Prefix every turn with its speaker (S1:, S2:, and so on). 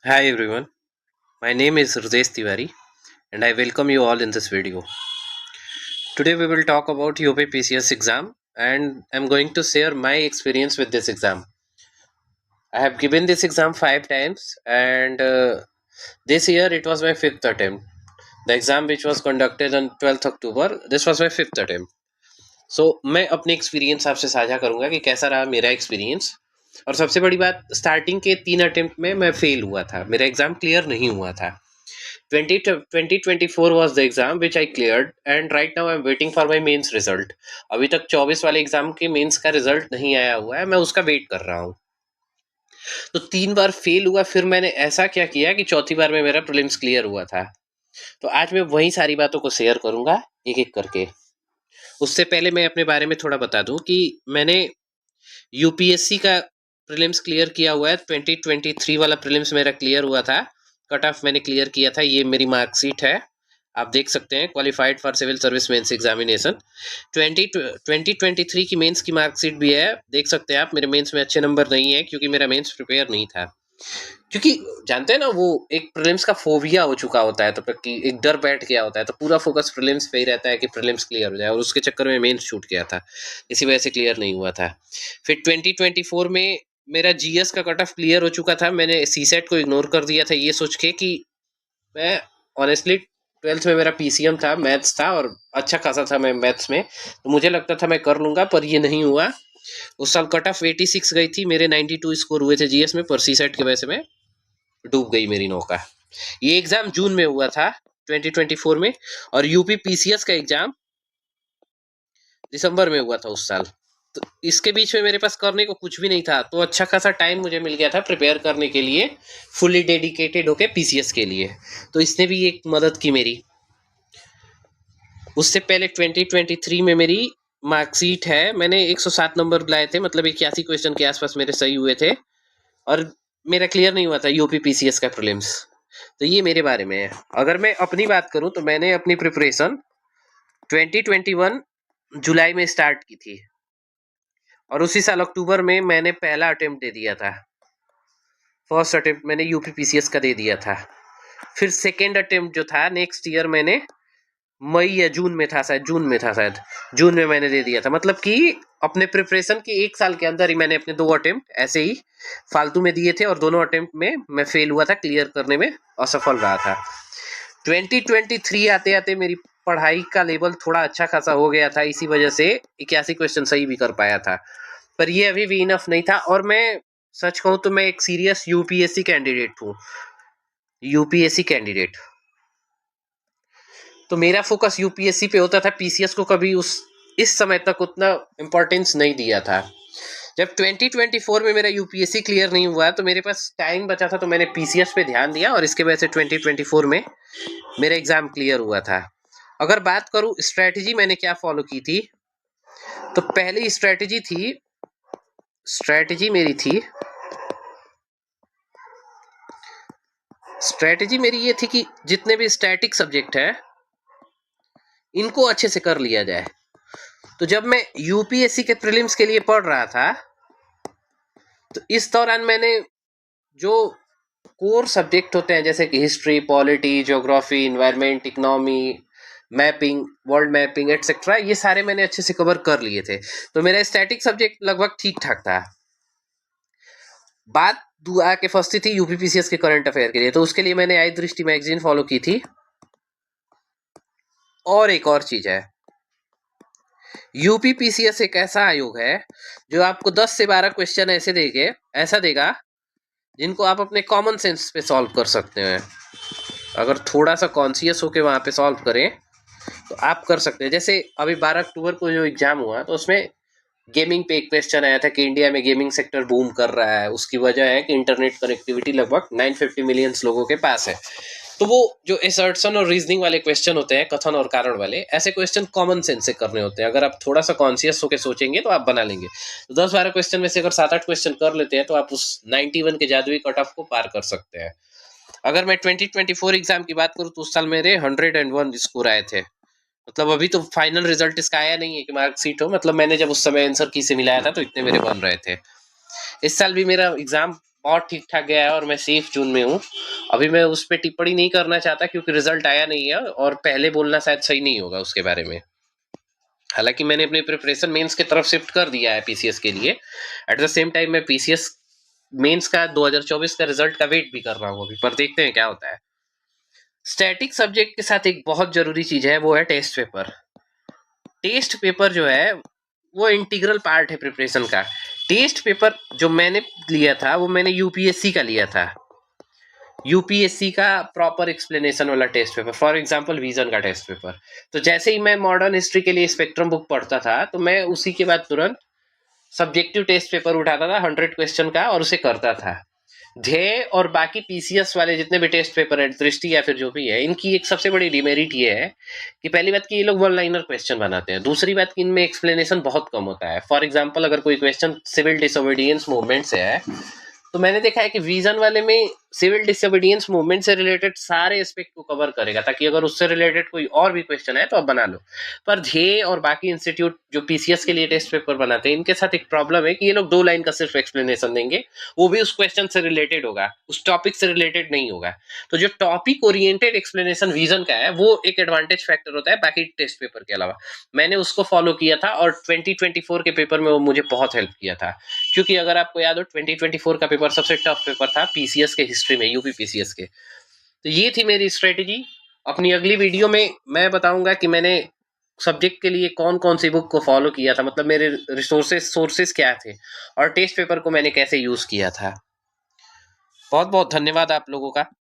S1: Hi everyone, my name is Hridesh Tiwari and I welcome you all in this video. Today we will talk about UPPCS exam and I'm going to share my experience with this exam. I have given this exam 5 times and this year it was my fifth attempt. The exam which was conducted on 12th October, this was my fifth attempt. सो मैं अपने experience आपसे साझा करूंगा कि कैसा रहा मेरा experience. और सबसे बड़ी बात, स्टार्टिंग के 3 अटेम्प्ट में मैं फेल हुआ था, मेरा एग्जाम क्लियर नहीं हुआ था। 2024 was the exam which I cleared and right now I'm waiting for my mains result। अभी तक 24 वाले एग्जाम के मेंस का रिजल्ट नहीं आया हुआ है, मैं उसका वेट कर रहा हूँ। तो 3 बार फेल हुआ, फिर मैंने ऐसा क्या किया कि चौथी बार में मेरा प्रीलिम्स क्लियर हुआ था। तो आज मैं वही सारी बातों को शेयर करूंगा एक एक करके। उससे पहले मैं अपने बारे में थोड़ा बता दूं कि मैंने यूपीएससी का प्रीलिम्स क्लियर किया हुआ है। 2023 वाला प्रीलिम्स मेरा क्लियर हुआ था, कट ऑफ मैंने क्लियर किया था। ये मेरी मार्कशीट है, आप देख सकते हैं, qualified for civil service mains examination. 2023 की मेंस की मार्कशीट भी है, देख सकते हैं आप। मेरे मेंस में अच्छे नंबर नहीं है क्योंकि मेरा मेंस प्रिपेयर नहीं था। क्योंकि जानते हैं ना, वो एक प्रीलिम्स का फोबिया हो चुका होता है, तो कि एक डर बैठ गया होता है, तो पूरा फोकस प्रीलिम्स पे ही रहता है कि प्रीलिम्स क्लियर हो जाए, और उसके चक्कर में मेंस छूट गया था, इसी वजह से क्लियर नहीं हुआ था। फिर 2024 में मेरा जीएस का कट ऑफ क्लियर हो चुका था। मैंने सीसेट को इग्नोर कर दिया था ये सोच के कि मैं ऑनेस्टली 12th में मेरा पीसीएम था, मैथ्स था और अच्छा खासा था मैं मैथ्स में, तो मुझे लगता था मैं कर लूंगा, पर ये नहीं हुआ। उस साल कट ऑफ 86 गई थी, मेरे 92 स्कोर हुए थे जीएस में, पर सीसेट की वजह से मैं डूब गई मेरी नौका। ये एग्जाम जून में हुआ था 2024 में, और यूपी पीसीएस का एग्जाम दिसंबर में हुआ था उस साल। तो इसके बीच में मेरे पास करने को कुछ भी नहीं था, तो अच्छा खासा टाइम मुझे मिल गया था प्रिपेयर करने के लिए, फुल्ली डेडिकेटेड होके पीसीएस के लिए। तो इसने भी एक मदद की मेरी। उससे पहले 2023 में मेरी मार्कशीट है, मैंने 107 नंबर लाए थे, मतलब 81 क्वेश्चन के आसपास मेरे सही हुए थे, और मेरा क्लियर नहीं हुआ था यूपी पीसीएस का प्रीलिम्स। तो ये मेरे बारे में है। अगर मैं अपनी बात करूं तो मैंने अपनी प्रिपरेशन 2021 जुलाई में स्टार्ट की थी, और उसी साल अक्टूबर में मैंने पहला अटेम्प्ट दे दिया था। फर्स्ट अटेम्प्ट मैंने यूपी पीसीएस का दे दिया था। फिर सेकेंड अटेम्प्ट जो था नेक्स्ट ईयर, मैंने मई या जून में था, शायद जून में था, शायद जून में मैंने दे दिया था। मतलब कि अपने प्रिपरेशन के एक साल के अंदर ही मैंने अपने 2 अटेम्प्ट ऐसे ही फालतू में दिए थे, और दोनों अटेम्प्ट में मैं फेल हुआ था, क्लियर करने में असफल रहा था। 2023 आते आते मेरी पढ़ाई का लेवल थोड़ा अच्छा खासा हो गया था, इसी वजह से 81 क्वेश्चन सही भी कर पाया था, पर ये अभी भी इनफ नहीं था। और मैं सच कहूँ तो मैं एक सीरियस यूपीएससी कैंडिडेट हूँ, यूपीएससी कैंडिडेट। तो मेरा फोकस यूपीएससी पे होता था, पीसीएस को कभी उस इस समय तक उतना इम्पोर्टेंस नहीं दिया था। जब 2024 में मेरा यूपीएससी क्लियर नहीं हुआ तो मेरे पास टाइम बचा था, तो मैंने पीसीएस पे ध्यान दिया, और इसके वजह से 2024 में मेरा एग्जाम क्लियर हुआ था। अगर बात करूं स्ट्रेटजी मैंने क्या फॉलो की थी, तो पहली स्ट्रेटजी मेरी थी, स्ट्रेटजी मेरी ये थी कि जितने भी स्टैटिक सब्जेक्ट है इनको अच्छे से कर लिया जाए। तो जब मैं यूपीएससी के प्रीलिम्स के लिए पढ़ रहा था, तो इस दौरान मैंने जो कोर सब्जेक्ट होते हैं, जैसे कि history, polity, geography, environment, economy, mapping, world mapping etcetera, ये सारे मैंने अच्छे से कवर कर लिए थे। तो मेरा स्टैटिक सब्जेक्ट लगभग ठीक ठाक था। बात आके फंसती थी यूपीपीसीएस के करंट अफेयर के लिए, तो उसके लिए मैंने आई दृष्टि मैगजीन फॉलो की थी। और एक और चीज है, यूपीपीसीएस एक ऐसा आयोग है जो आपको 10 से 12 क्वेश्चन ऐसा देगा जिनको आप अपने कॉमन सेंस पे सॉल्व कर सकते हैं। अगर थोड़ा सा कॉन्शियस होके वहां पे सॉल्व करें तो आप कर सकते हैं। जैसे अभी 12 अक्टूबर को जो एग्जाम हुआ, तो उसमें गेमिंग पे एक क्वेश्चन आया था कि इंडिया में गेमिंग सेक्टर बूम कर रहा है, उसकी वजह है कि इंटरनेट कनेक्टिविटी लगभग 950 मिलियन लोगों के पास है। तो वो जो एसर्शन और रीजनिंग वाले क्वेश्चन होते हैं, कथन और कारण वाले, ऐसे क्वेश्चन कॉमन सेंस से करने होते हैं। अगर आप थोड़ा सा कॉन्शियस होकर सोचेंगे तो आप बना लेंगे। तो 10-12 क्वेश्चन में से अगर 7-8 क्वेश्चन कर लेते हैं तो आप उस 91 के जादुई कट ऑफ को पार कर सकते हैं। अगर मैं 2024 एग्जाम की बात करूं तो उस साल मेरे 101 स्कोर आए थे। मतलब अभी तो फाइनल रिजल्ट इसका आया नहीं है कि मार्कशीट हो, मतलब मैंने जब उस समय आंसर की से मिलाया था तो इतने मेरे बन रहे थे। इस साल भी मेरा एग्जाम बहुत ठीक-ठाक गया है और मैं सेफ ज़ोन में हूँ। अभी मैं उस पे टिप्पणी नहीं करना चाहता क्योंकि रिज़ल्ट आया नहीं है और पहले बोलना शायद सही नहीं होगा उसके बारे में। हालाँकि मैंने अपनी प्रिपरेशन मेंस की तरफ शिफ्ट कर दिया है पीसीएस के लिए। एट द सेम टाइम मैं पीसीएस मेंस का 2024 का रिज़ल्ट का वेट भी कर रहा हूँ अभी, पर देखते हैं क्या होता है। स्टैटिक सब्जेक्ट के साथ एक बहुत ज़रूरी चीज़ है, वो है टेस्ट पेपर। टेस्ट पेपर जो है वो इंटीग्रल पार्ट है प्रिपरेशन का। टेस्ट पेपर जो मैंने लिया था वो मैंने यूपीएससी का लिया था। यूपीएससी का प्रॉपर एक्सप्लेनेशन वाला test paper, for example Vision का टेस्ट पेपर। तो जैसे ही मैं मॉडर्न हिस्ट्री के लिए स्पेक्ट्रम बुक पढ़ता था तो मैं उसी के बाद तुरंत सब्जेक्टिव टेस्ट पेपर उठाता था 100 क्वेश्चन का और उसे करता था। ध्येय और बाकी पीसीएस वाले जितने भी टेस्ट पेपर है, दृष्टि या फिर जो भी है, इनकी एक सबसे बड़ी डिमेरिट ये है कि पहली बात कि ये लोग वन लाइनर क्वेश्चन बनाते हैं। दूसरी बात कि इनमें एक्सप्लेनेशन बहुत कम होता है। फॉर एग्जांपल अगर कोई क्वेश्चन सिविल डिसोबीडियंस मूवमेंट से है तो मैंने देखा है कि विजन वाले में सिविल डिसोबीडियंस मूवमेंट से रिलेटेड सारे एस्पेक्ट को कवर करेगा, ताकि अगर उससे रिलेटेड कोई और भी क्वेश्चन है तो आप बना लो। पर ध्येय और बाकी इंस्टीट्यूट जो पीसीएस के लिए टेस्ट पेपर बनाते हैं, इनके साथ एक प्रॉब्लम है कि ये लोग 2 लाइन का सिर्फ एक्सप्लेनेशन देंगे, वो भी उस क्वेश्चन से रिलेटेड होगा, उस टॉपिक से रिलेटेड नहीं होगा। तो जो टॉपिक ओरिएंटेड एक्सप्लेनेशन विजन का है वो एक एडवांटेज फैक्टर होता है बाकी टेस्ट पेपर के अलावा। मैंने उसको फॉलो किया था और 2024 के पेपर में वो मुझे बहुत हेल्प किया था। क्योंकि अगर आपको याद हो 2024 का पेपर सबसे टफ पेपर था पीसीएस के हिस्ट्री में, यूपी पीसीएस के। तो ये थी मेरी स्ट्रेटेजी। अपनी अगली वीडियो में मैं बताऊंगा कि मैंने सब्जेक्ट के लिए कौन कौन सी बुक को फॉलो किया था, मतलब मेरे सोर्सेस क्या थे और टेस्ट पेपर को मैंने कैसे यूज किया था। बहुत बहुत धन्यवाद आप लोगों का।